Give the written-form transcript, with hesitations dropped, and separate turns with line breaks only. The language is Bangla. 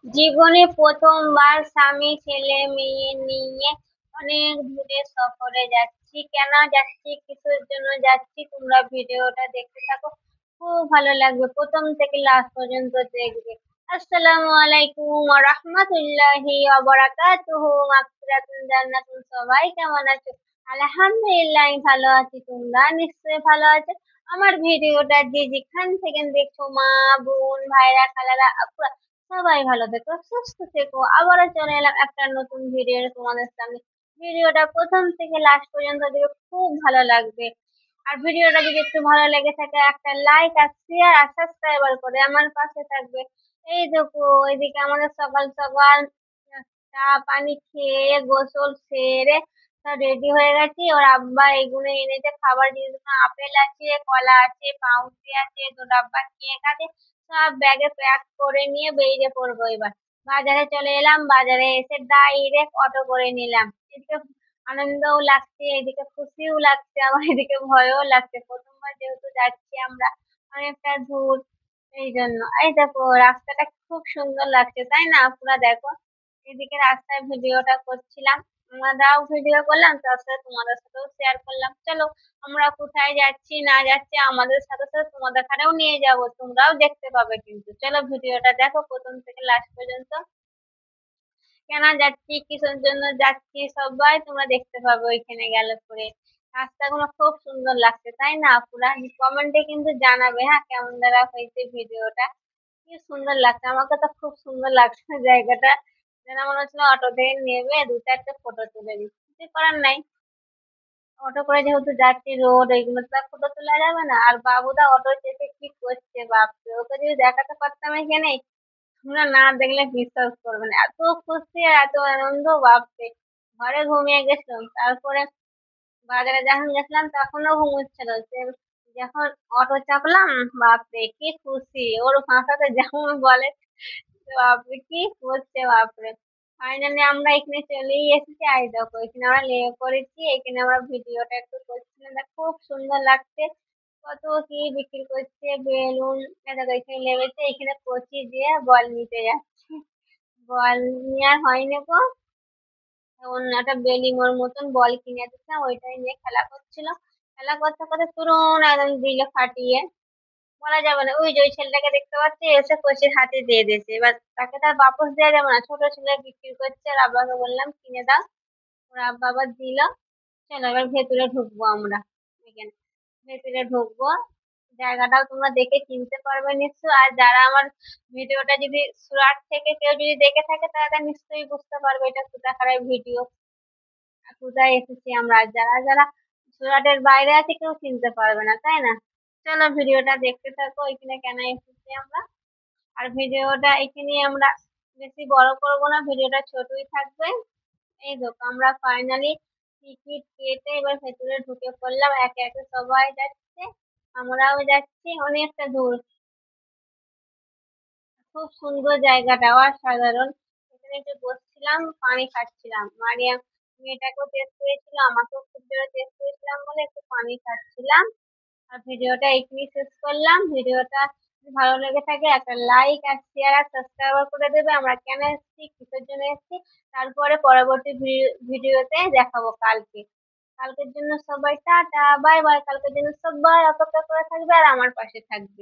জীবনে প্রথমবার স্বামী ছেলে মেয়ে নিয়ে অনেক দূরে সফরে যাচ্ছি। কেন যাচ্ছি, কিসের জন্য যাচ্ছি, তোমরা ভিডিওটা দেখতে থাকো। খুব ভালো লাগবে, প্রথম থেকে লাস্ট পর্যন্ত দেখবে। আসসালামু আলাইকুম ওয়া রাহমাতুল্লাহি ওয়া বারাকাতুহু। মাগফিরাতুন জান্নাতুন। সবাই কেমন আছো? আলহামদুলিল্লাহ, আমি ভালো আছি। তোমরা নিশ্চয়ই ভালো আছো। আমার ভিডিওটা যে যেখান থেকে দেখছো, মা, বোন, ভাইরা, খালারা, আপুরা, সবাই ভালো থেকো, সুস্থ থেকো। আবারও চলে এলাম একটা নতুন ভিডিও তোমাদের সামনে। ভিডিওটা প্রথম থেকে লাস্ট পর্যন্ত দেখবে, খুব ভালো লাগবে। আর ভিডিওটা যদি একটু ভালো লেগে থাকে, একটা লাইক আর শেয়ার আর সাবস্ক্রাইবার করে আমার পাশে থাকবে। এই দেখো, এদিকে আমাদের সকাল সকাল চা পানি খেয়ে গোসল সেরে সব রেডি হয়ে গেছি। ওর আব্বা এগুলো এনেছে, খাবার জিনিস, আপেল আছে, কলা আছে, পাউরুটি আছে, তো ডাব্বা কেক আছে। সব ব্যাগে প্যাক করে নিয়ে বেরিয়ে পড়বো এবার। বাজারে চলে এলাম, বাজারে এসে ডাইরেক্ট অটো করে নিলাম। এদিকে আনন্দও লাগছে, এদিকে খুশিও লাগছে, আবার এদিকে ভয়ও লাগছে। প্রথমবার যেহেতু যাচ্ছি আমরা অনেকটা দূর, এই জন্য। এই দেখো, রাস্তাটা খুব সুন্দর লাগছে, তাই না? পুরা দেখো, এদিকে রাস্তায় ভিডিওটা করছিলাম, আমরাও ভিডিও করলাম, তার সাথে তোমাদের সাথেও শেয়ার করলাম। চলো, আমরা কোথায় যাচ্ছি না যাচ্ছি আমাদের সাথে সাথে তোমাদের খানেও নিয়ে যাব, তোমরাও দেখতে পাবে কিন্তু। চলো ভিডিওটা দেখো প্রথম থেকে লাস্ট পর্যন্ত। কেন যাচ্ছি, কিসের জন্য যাচ্ছি, সবাই তোমরা দেখতে পাবে ওইখানে গেলে পরে। রাস্তাগুলো খুব সুন্দর লাগছে, তাই না আপুরা? কমেন্টে কিন্তু জানাবে, হ্যাঁ, কেমন দ্বারা হয়েছে ভিডিওটা। কি সুন্দর লাগছে, আমাকে তো খুব সুন্দর লাগছে জায়গাটা। যেন মনে হচ্ছিল অটো থেকে নেমে দু চারটে ফটো তুলে দিচ্ছি, কিছু করার নাই। অটো করে যেহেতু যাচ্ছি, রোড এইগুলো তো ফটো তোলা যাবে না। আর বাবুদা অটো চেপে কি করছে বাপরে, ওকে যদি দেখাতে পারতাম এখানে, তোমরা না দেখলে বিশ্বাস করবে না, এত খুশি আর এত আনন্দ বাপরে। ঘরে ঘুমিয়ে গেছিলাম, তারপরে বাজারে যখন গেছিলাম তখনও ঘুমোচ্ছিল সে। যখন অটো চাপলাম, বাপরে কি খুশি, ওর ভাষাতে যেমন বলে, বাপরে কি করছে বাপরে। ফাইনালি আমরা এখানে চলেই এসেছি। আই দেখো, এখানে আমরা লেগে পড়েছি, এখানে আমরা ভিডিওটা একটু করছিলাম, দেখ খুব সুন্দর লাগছে। কত কি বিক্রি করছে, বেলুন। দেখো এখানে লেগেছে, এখানে কচি দিয়ে বল নিতে যাচ্ছি। বল নিয়ে আর হয়নি গো। অন্য একটা বেলিমোর মতন বল কিনে দিচ্ছিলাম, ওইটাই নিয়ে খেলা করছিল। খেলা করতে করতে তুরুন একদম দিলে ফাটিয়ে। বলা যাবে না, ওই যে ওই ছেলেটাকে দেখতে পাচ্ছি, এসে কষির হাতে দিয়ে দিয়েছে। এবার তাকে তার বাপস দেওয়া যাবে না, ছোট ছেলে বিক্রি করছে। আর আব্বাকে বললাম কিনে দাও, ওর আব্বা আবার দিল। চলো এবার ভেতরে ঢুকবো আমরা। এখানে ভেতরে ঢুকবো, জায়গাটাও তোমরা দেখে চিনতে পারবে নিশ্চয়। আর যারা আমার ভিডিওটা যদি সুরাট থেকে কেউ যদি দেখে থাকে, তারা নিশ্চয়ই বুঝতে পারবে এটা কোথাকার ভিডিও, কোথায় এসেছি আমরা। আর যারা যারা সুরাটের বাইরে আছে, কেউ চিনতে পারবে না, তাই না? চলো ভিডিওটা দেখতে থাকো, এখানে কেন এসেছি আমরা। আর ভিডিওটা এখানে আমরা বেশি বড় করবো না, ভিডিওটা ছোটই থাকবে। এই দেখো, আমরা ফাইনালি টিকিট কেটে এবার ভেতরে ঢুকে পড়লাম। একে একে সবাই যাচ্ছে, আমরাও যাচ্ছি। অনেকটা দূর, খুব সুন্দর জায়গাটা, অসাধারণ। এখানে একটু বসছিলাম, পানি খাচ্ছিলাম। মারিয়াম মেয়েটাকেও টেস্ট করেছিল, আমাকেও খুব জোরে টেস্ট করেছিলাম বলে একটু পানি খাচ্ছিলাম। আর ভিডিওটা এখানেই শেষ করলাম। ভিডিওটা যদি ভালো লেগে থাকে, একটা লাইক আর শেয়ার আর সাবস্ক্রাইব করে দেবে। আমরা কেন এসেছি, কিসের জন্য এসেছি, তারপরে পরবর্তী ভিডিওতে দেখাবো কালকে। কালকের জন্য সবাই টাটা বাই বাই। কালকের জন্য সবাই অপেক্ষা করে থাকবে আর আমার পাশে থাকবে।